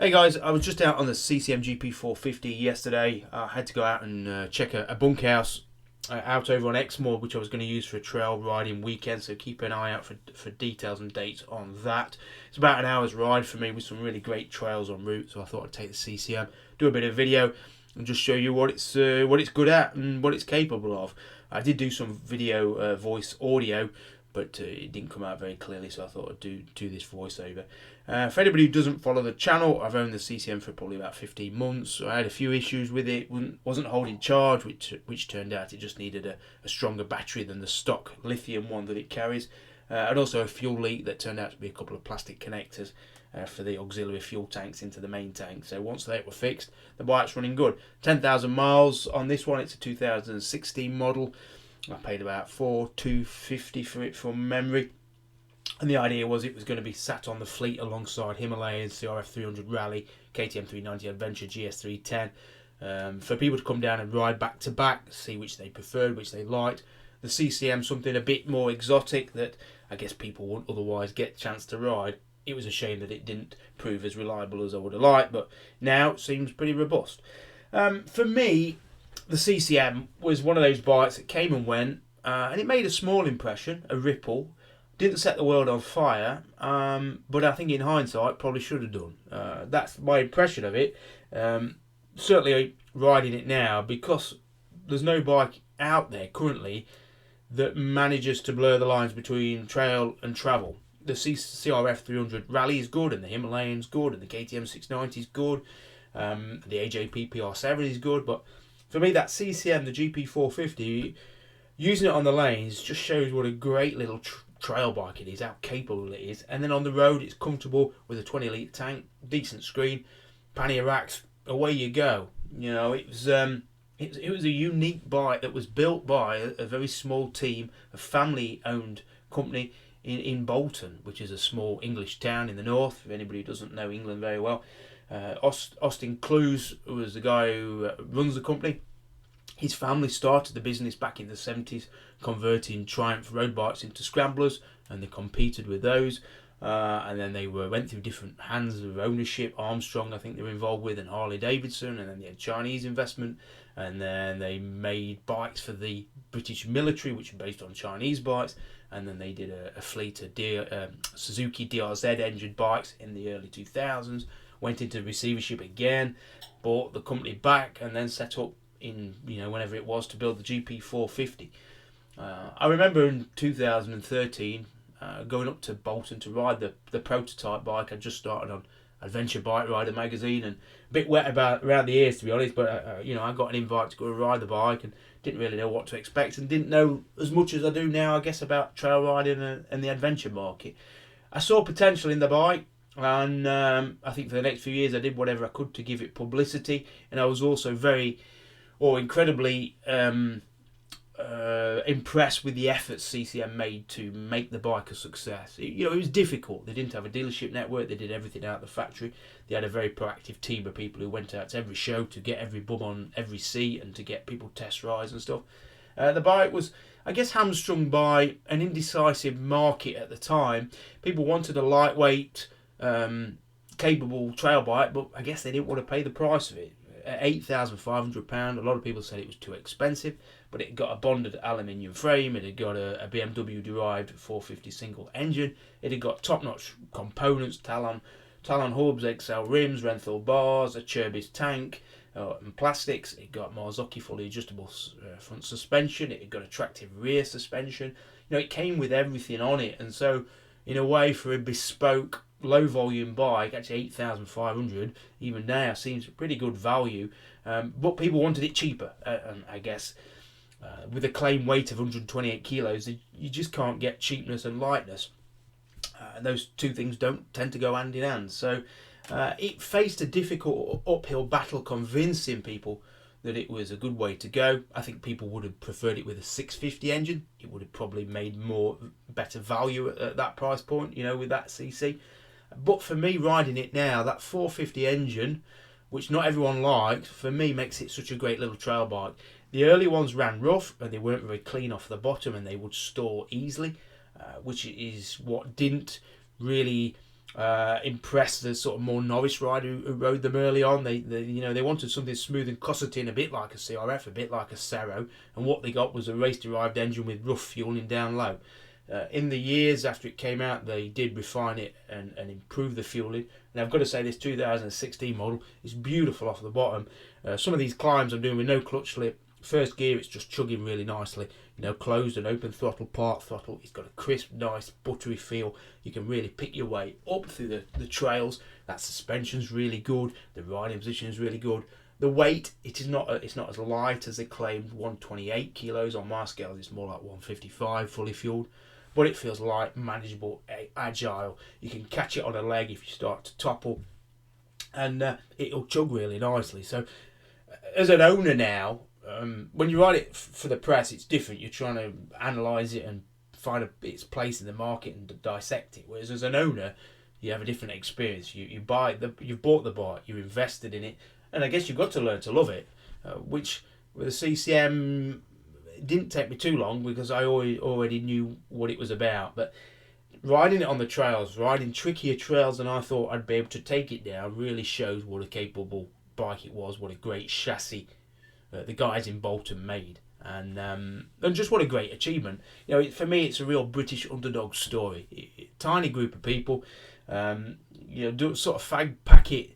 Hey guys, I was just out on the CCM GP450 yesterday. I had to go out and check a bunkhouse out over on Exmoor, which I was going to use for a trail riding weekend, so keep an eye out for details and dates on that. It's about an hour's ride for me with some really great trails en route, so I thought I'd take the CCM, do a bit of video and just show you what it's good at and what it's capable of. I did do some video, voice, audio, but it didn't come out very clearly, so I thought I'd do this voiceover. For anybody who doesn't follow the channel, I've owned the CCM for probably about 15 months. So I had a few issues with it, wasn't holding charge, which turned out it just needed a stronger battery than the stock lithium one that it carries. And also a fuel leak that turned out to be a couple of plastic connectors for the auxiliary fuel tanks into the main tank. So once they were fixed, the bike's running good. 10,000 miles on this one. It's a 2016 model. I paid about $4,250 for it from memory. And the idea was it was going to be sat on the fleet alongside Himalayas, CRF 300 Rally, KTM 390 Adventure, GS 310, for people to come down and ride back to back, see which they preferred, which they liked. The CCM, something a bit more exotic that I guess people wouldn't otherwise get a chance to ride. It was a shame that it didn't prove as reliable as I would have liked, but now it seems pretty robust. For me, the CCM was one of those bikes that came and went, and it made a small impression, a ripple. Didn't set the world on fire, but I think in hindsight probably should have done. That's my impression of it. Certainly riding it now, because there's no bike out there currently that manages to blur the lines between trail and travel. The CRF 300 Rally is good, and the Himalayan's good, and the KTM 690 is good, the AJP PR7 is good, but for me that CCM, the GP450, using it on the lanes just shows what a great little trail bike it is, how capable it is. And then on the road it's comfortable with a 20 litre tank, decent screen, pannier racks, away you go. You know, it was a unique bike that was built by a very small team, a family owned company in Bolton, which is a small English town in the north, if anybody who doesn't know England very well. Austin Clues was the guy who runs the company. His family started the business back in the 70s, converting Triumph road bikes into scramblers, and they competed with those. And then they went through different hands of ownership. Armstrong, I think they were involved with, and Harley Davidson, and then they had Chinese investment, and then they made bikes for the British military, which are based on Chinese bikes, and then they did a fleet of Suzuki DRZ engine bikes in the early 2000s, went into receivership again, bought the company back, and then set up in, whenever it was, to build the GP450. I remember in 2013 going up to Bolton to ride the prototype bike. I just started on Adventure Bike Rider magazine, and a bit wet around the ears, to be honest, but I got an invite to go and ride the bike and didn't really know what to expect, and didn't know as much as I do now, I guess, about trail riding and the adventure market. I saw potential in the bike, and I think for the next few years I did whatever I could to give it publicity, and I was also incredibly impressed with the efforts CCM made to make the bike a success. It was difficult. They didn't have a dealership network. They did everything out of the factory. They had a very proactive team of people who went out to every show to get every bum on every seat and to get people test rides and stuff. The bike was, I guess, hamstrung by an indecisive market at the time. People wanted a lightweight, capable trail bike, but I guess they didn't want to pay the price of it. At £8,500, a lot of people said it was too expensive, but it got a bonded aluminium frame, it had got a BMW derived 450 single engine, it had got top-notch components, Talon hubs, XL rims, Renthal bars, a Cherbis tank, and plastics. It got Marzocchi fully adjustable front suspension, it had got attractive rear suspension. It came with everything on it, and so in a way, for a bespoke low volume bike, actually 8,500 even now seems pretty good value, but people wanted it cheaper, I guess. With a claim weight of 128 kilos, you just can't get cheapness and lightness, and those two things don't tend to go hand in hand. So it faced a difficult uphill battle convincing people that it was a good way to go. I think people would have preferred it with a 650 engine. It would have probably made better value at that price point, with that CC. But for me, riding it now, that 450 engine, which not everyone likes, for me makes it such a great little trail bike. The early ones ran rough, and they weren't very clean off the bottom, and they would store easily, which is what didn't really impressed the sort of more novice rider who rode them early on. They wanted something smooth and cosseting, a bit like a CRF, a bit like a Cero, and what they got was a race-derived engine with rough fueling down low. In the years after it came out, they did refine it and improve the fueling. And I've got to say, this 2016 model is beautiful off the bottom. Some of these climbs I'm doing with no clutch slip. First gear, it's just chugging really nicely. Closed and open throttle, part throttle. It's got a crisp, nice, buttery feel. You can really pick your way up through the trails. That suspension's really good. The riding position is really good. The weight, it's not as light as they claimed. 128 kilos on my scales. It's more like 155 fully fueled. But it feels light, manageable, agile. You can catch it on a leg if you start to topple, and it'll chug really nicely. So, as an owner now, when you ride it for the press, it's different. You're trying to analyse it and find its place in the market and dissect it. Whereas as an owner, you have a different experience. You've bought the bike, you're invested in it, and I guess you've got to learn to love it. Which with the CCM, it didn't take me too long because I already knew what it was about. But riding it on the trails, riding trickier trails than I thought I'd be able to take it down, really shows what a capable bike it was. What a great chassis the guys in Bolton made, and just what a great achievement. For me, it's a real British underdog story. Tiny group of people, do sort of fag packet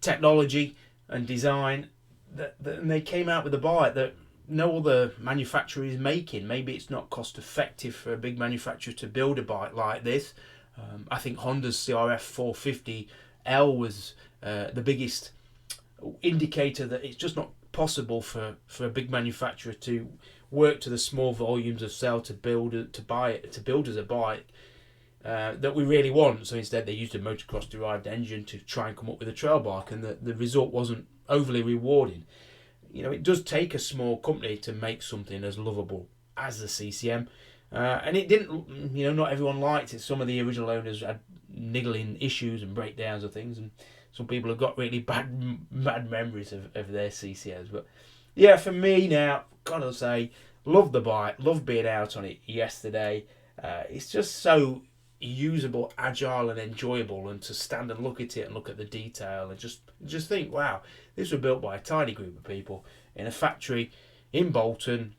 technology and design, and they came out with a bike that no other manufacturer is making. Maybe it's not cost effective for a big manufacturer to build a bike like this. I think Honda's CRF 450L was the biggest indicator that it's just not possible for a big manufacturer to work to the small volumes of cell to build as a bike that we really want. So instead they used a motocross derived engine to try and come up with a trail bike, and the result wasn't overly rewarding. It does take a small company to make something as lovable as the CCM, and it didn't. Not everyone liked it. Some of the original owners had niggling issues and breakdowns of things, and some people have got really bad memories of their CCMs. But yeah, for me now, gotta say, love the bike, love being out on it yesterday. It's just so usable, agile, and enjoyable, and to stand and look at it and look at the detail and just think, wow, this was built by a tiny group of people in a factory in Bolton,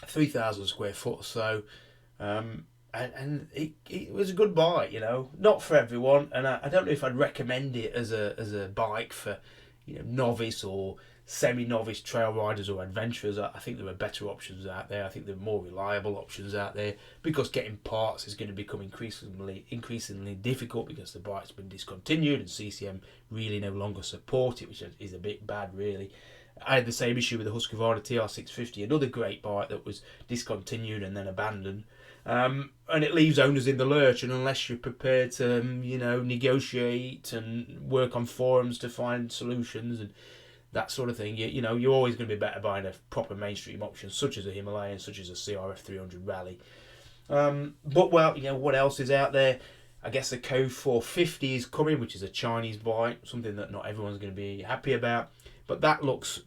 3,000 square foot or so. And it was a good bike, not for everyone, and I don't know if I'd recommend it as a bike for novice or semi-novice trail riders or adventurers. I think there are better options out there. I think there are more reliable options out there, because getting parts is going to become increasingly difficult because the bike's been discontinued and CCM really no longer support it, which is a bit bad, really. I had the same issue with the Husqvarna TR650, another great bike that was discontinued and then abandoned. And it leaves owners in the lurch, and unless you're prepared to negotiate and work on forums to find solutions and that sort of thing, you're always going to be better buying a proper mainstream option such as a Himalayan, such as a CRF 300 Rally. But what else is out there? I guess the Code 450 is coming, which is a Chinese bike, something that not everyone's going to be happy about, but that looks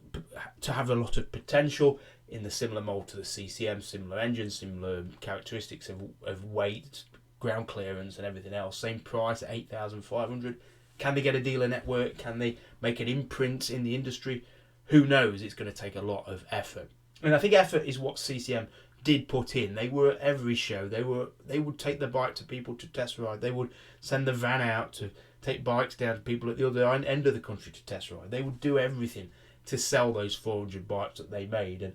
to have a lot of potential in the similar mould to the CCM, similar engine, similar characteristics of weight, ground clearance and everything else. Same price at 8,500. Can they get a dealer network? Can they make an imprint in the industry? Who knows? It's going to take a lot of effort. And I think effort is what CCM did put in. They were at every show. They would take the bike to people to test ride. They would send the van out to take bikes down to people at the other end of the country to test ride. They would do everything to sell those 400 bikes that they made. And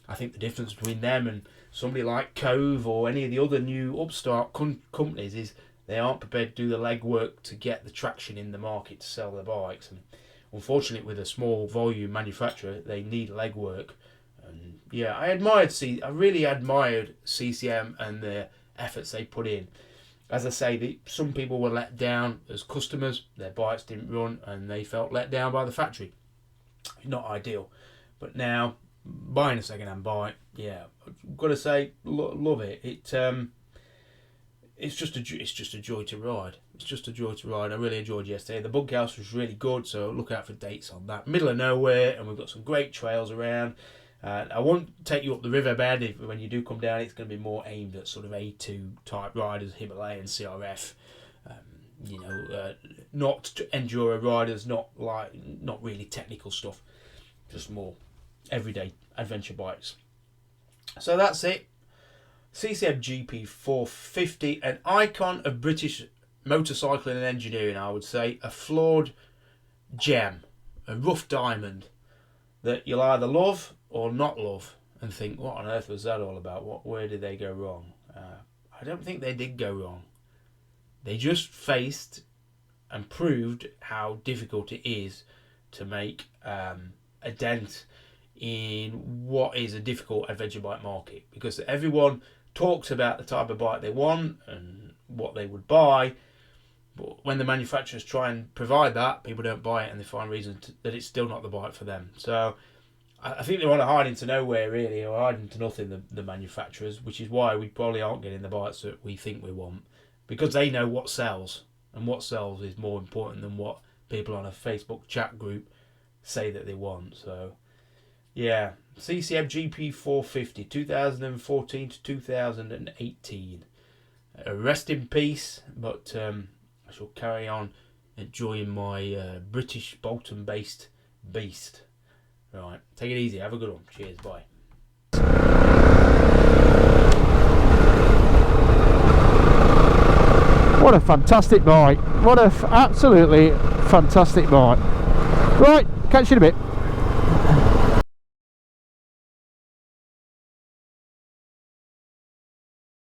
I think the difference between them and somebody like Cove or any of the other new upstart companies is they aren't prepared to do the legwork to get the traction in the market to sell their bikes. And unfortunately, with a small volume manufacturer, they need legwork. And yeah, I really admired CCM and the efforts they put in. As I say, some people were let down as customers. Their bikes didn't run, and they felt let down by the factory. Not ideal, but now buying a second-hand bike, yeah, I've got to say, love it. It's just a joy to ride. It's just a joy to ride. I really enjoyed yesterday. The bunkhouse was really good, so look out for dates on that. Middle of nowhere, and we've got some great trails around. I won't take you up the riverbed. When you do come down, it's going to be more aimed at sort of A2 type riders, Himalayan, CRF. not enduro riders, not really technical stuff, just more everyday adventure bikes. So that's it. CCM GP450, an icon of British motorcycling and engineering, I would say. A flawed gem, a rough diamond that you'll either love or not love and think, what on earth was that all about? Where did they go wrong? I don't think they did go wrong. They just faced and proved how difficult it is to make a dent in what is a difficult adventure bike market, because everyone talks about the type of bike they want and what they would buy, but when the manufacturers try and provide that, people don't buy it and they find reasons that it's still not the bike for them. So I think they want to hide into nowhere, really, or hide into nothing, the manufacturers, which is why we probably aren't getting the bikes that we think we want, because they know what sells, and what sells is more important than what people on a Facebook chat group say that they want. So yeah, CCM GP450, 2014 to 2018. Rest in peace, but I shall carry on enjoying my British Bolton-based beast. Right, take it easy, have a good one. Cheers, bye. What a fantastic bike. What a absolutely fantastic bike. Right, catch you in a bit.